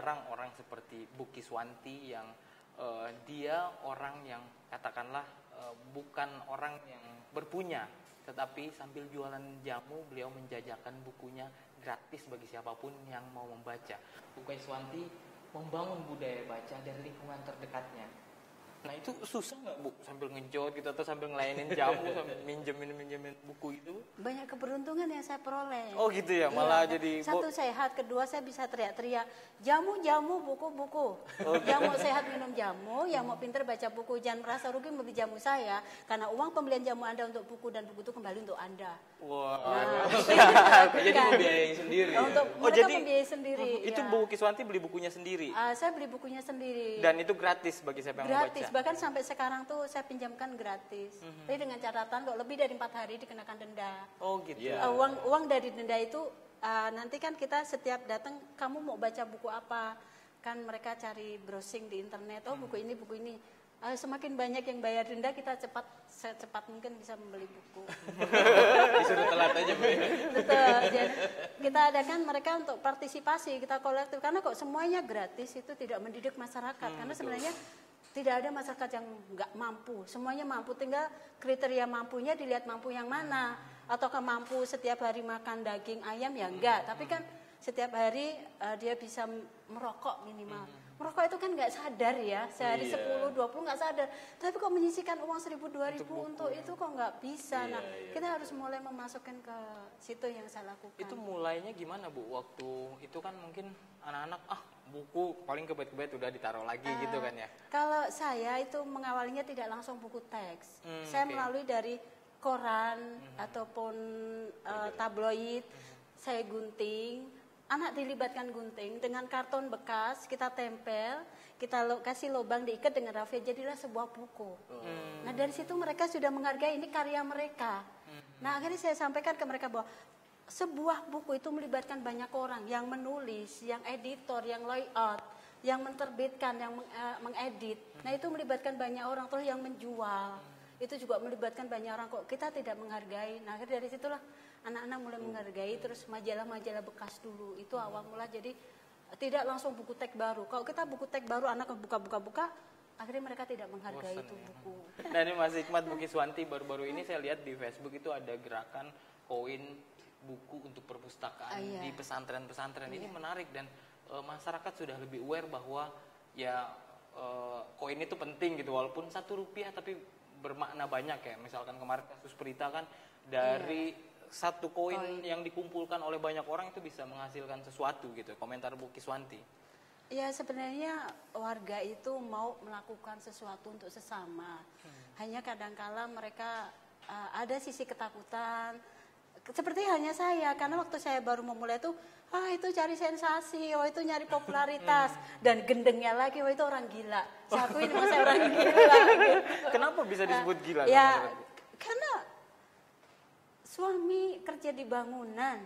jarang orang seperti Bu Kiswanti yang dia orang yang katakanlah bukan orang yang berpunya, tetapi sambil jualan jamu beliau menjajakan bukunya gratis bagi siapapun yang mau membaca. Bu Kiswanti membangun budaya baca dari lingkungan terdekatnya. Nah itu susah nggak Bu, sambil ngejot gitu atau sambil ngelayanin jamu, sambil minjemin buku itu? Banyak keberuntungan yang saya peroleh. Oh gitu ya, malah iya, jadi satu sehat, kedua saya bisa teriak-teriak jamu, buku. Jamu sehat minum jamu, yang mau pinter baca buku, jangan merasa rugi membeli jamu saya, karena uang pembelian jamu Anda untuk buku dan buku itu kembali untuk Anda. Wah, jadi membiayai sendiri. Untuk mereka membiayai sendiri. Itu Bu Kiswanti beli bukunya sendiri? Saya beli bukunya sendiri. Dan itu gratis bagi siapa yang mau baca? Gratis, bahkan sampai sekarang tuh saya pinjamkan gratis. Tapi dengan catatan kalau lebih dari 4 hari dikenakan denda. Oh gitu. Yeah. Uang dari denda itu nanti kan kita setiap datang, kamu mau baca buku apa? Kan mereka cari browsing di internet, oh buku ini, buku ini. Semakin banyak yang bayar denda, kita secepat mungkin bisa membeli buku. Disuruh telat aja Bu. Betul. Jadi kita adakan mereka untuk partisipasi, kita kolektif. Karena kok semuanya gratis itu tidak mendidik masyarakat. Karena sebenarnya tidak ada masyarakat yang nggak mampu. Semuanya mampu, tinggal kriteria mampunya dilihat mampu yang mana. Ataukah mampu setiap hari makan daging ayam, ya enggak. Tapi kan setiap hari dia bisa merokok minimal. Merokok itu kan nggak sadar ya, sehari 10, 20 nggak sadar. Tapi kok menyisihkan uang 1.000, 2.000 untuk itu kok nggak bisa. Nah, kita harus mulai memasukkan ke situ yang saya lakukan. Itu mulainya gimana Bu? Waktu itu kan mungkin anak-anak, buku paling kebet-kebet udah ditaruh lagi gitu kan ya? Kalau saya itu mengawalinya tidak langsung buku teks. Saya melalui dari koran ataupun tabloid, saya gunting. Anak dilibatkan gunting dengan karton bekas, kita tempel, kita kasih lubang, diikat dengan rafia, jadilah sebuah buku. Nah dari situ mereka sudah menghargai ini karya mereka. Nah akhirnya saya sampaikan ke mereka bahwa sebuah buku itu melibatkan banyak orang, yang menulis, yang editor, yang layout, yang menerbitkan, yang mengedit. Nah itu melibatkan banyak orang, terus yang menjual. Itu juga melibatkan banyak orang, kok kita tidak menghargai. Nah akhirnya dari situlah anak-anak mulai menghargai. Terus majalah-majalah bekas dulu itu awal mula, jadi tidak langsung buku teks baru. Kalau kita buku teks baru anak buka, akhirnya mereka tidak menghargai itu buku. Nah ini Mas Hikmat, Bu Kiswanti, baru-baru ini saya lihat di Facebook itu ada gerakan koin buku untuk perpustakaan di pesantren-pesantren. Ini menarik dan masyarakat sudah lebih aware bahwa ya koin itu penting gitu, walaupun Rp1 tapi bermakna banyak ya. Misalkan kemarin kasus Prita kan dari satu koin yang dikumpulkan oleh banyak orang itu bisa menghasilkan sesuatu gitu. Komentar Bu Kiswanti. Ya sebenarnya warga itu mau melakukan sesuatu untuk sesama. Hanya kadangkala mereka ada sisi ketakutan. Seperti hanya saya, karena waktu saya baru memulai itu cari sensasi, itu nyari popularitas, dan gendengnya lagi, itu orang gila. Saya akuin saya orang gila. Gitu. Kenapa bisa disebut gila? Ya, karena suami kerja di bangunan,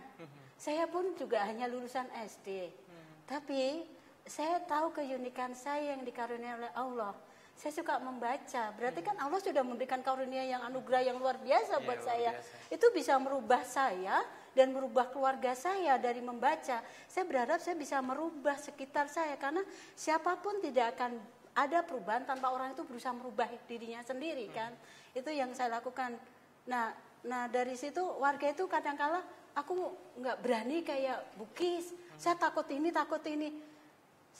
saya pun juga hanya lulusan SD. Tapi saya tahu keunikan saya yang dikaruniai oleh Allah. Saya suka membaca, berarti kan Allah sudah memberikan karunia yang anugerah yang luar biasa buat saya. Itu bisa merubah saya dan merubah keluarga saya dari membaca. Saya berharap saya bisa merubah sekitar saya, karena siapapun tidak akan ada perubahan tanpa orang itu berusaha merubah dirinya sendiri kan. Itu yang saya lakukan. Nah dari situ warga itu kadang-kala aku nggak berani kayak Bukis. Saya takut ini.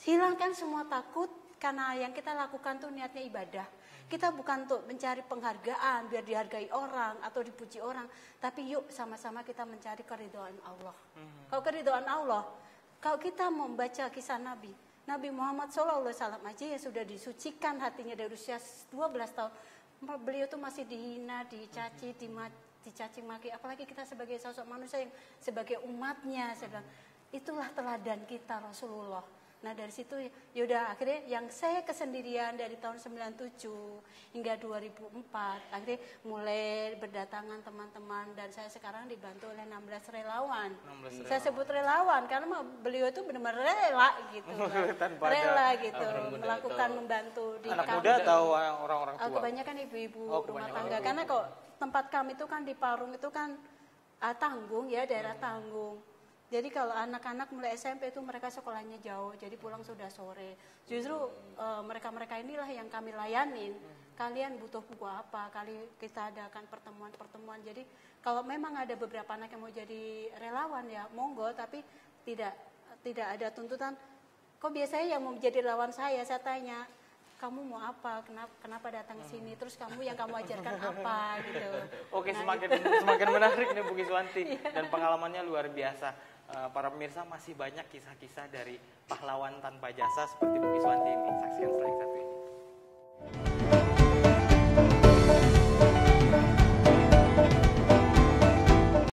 Hilangkan semua takut. Karena yang kita lakukan tuh niatnya ibadah. Kita bukan untuk mencari penghargaan biar dihargai orang atau dipuji orang, tapi yuk sama-sama kita mencari keridhaan Allah. Kalau keridhaan Allah, kalau kita membaca kisah Nabi Muhammad SAW aja yang sudah disucikan hatinya dari usia 12 tahun, beliau tuh masih dihina, dicaci, dicaci maki, apalagi kita sebagai sosok manusia yang sebagai umatnya, itulah teladan kita Rasulullah. Nah dari situ yaudah akhirnya yang saya kesendirian dari tahun 97 hingga 2004 akhirnya mulai berdatangan teman-teman, dan saya sekarang dibantu oleh 16 relawan. Saya sebut relawan karena beliau itu benar-benar rela gitu. Rela gitu melakukan membantu di anak kami. muda atau orang-orang tua? Kebanyakan ibu-ibu rumah tangga karena kok tempat kami itu kan di Parung itu kan tanggung ya, daerah tanggung. Jadi kalau anak-anak mulai SMP itu mereka sekolahnya jauh, jadi pulang sudah sore. Justru mereka-mereka inilah yang kami layanin. Kalian butuh buku apa? Kali kita adakan pertemuan-pertemuan. Jadi kalau memang ada beberapa anak yang mau jadi relawan ya monggo, tapi tidak ada tuntutan. Kok biasanya yang mau menjadi relawan saya tanya, kamu mau apa? Kenapa datang ke sini? Terus yang kamu ajarkan apa gitu. Oke, Nah, semakin menarik nih Bu Kiswanti dan pengalamannya luar biasa. Para pemirsa masih banyak kisah-kisah dari pahlawan tanpa jasa seperti Bu Kiswanti ini. Saksikan setelah yang satu.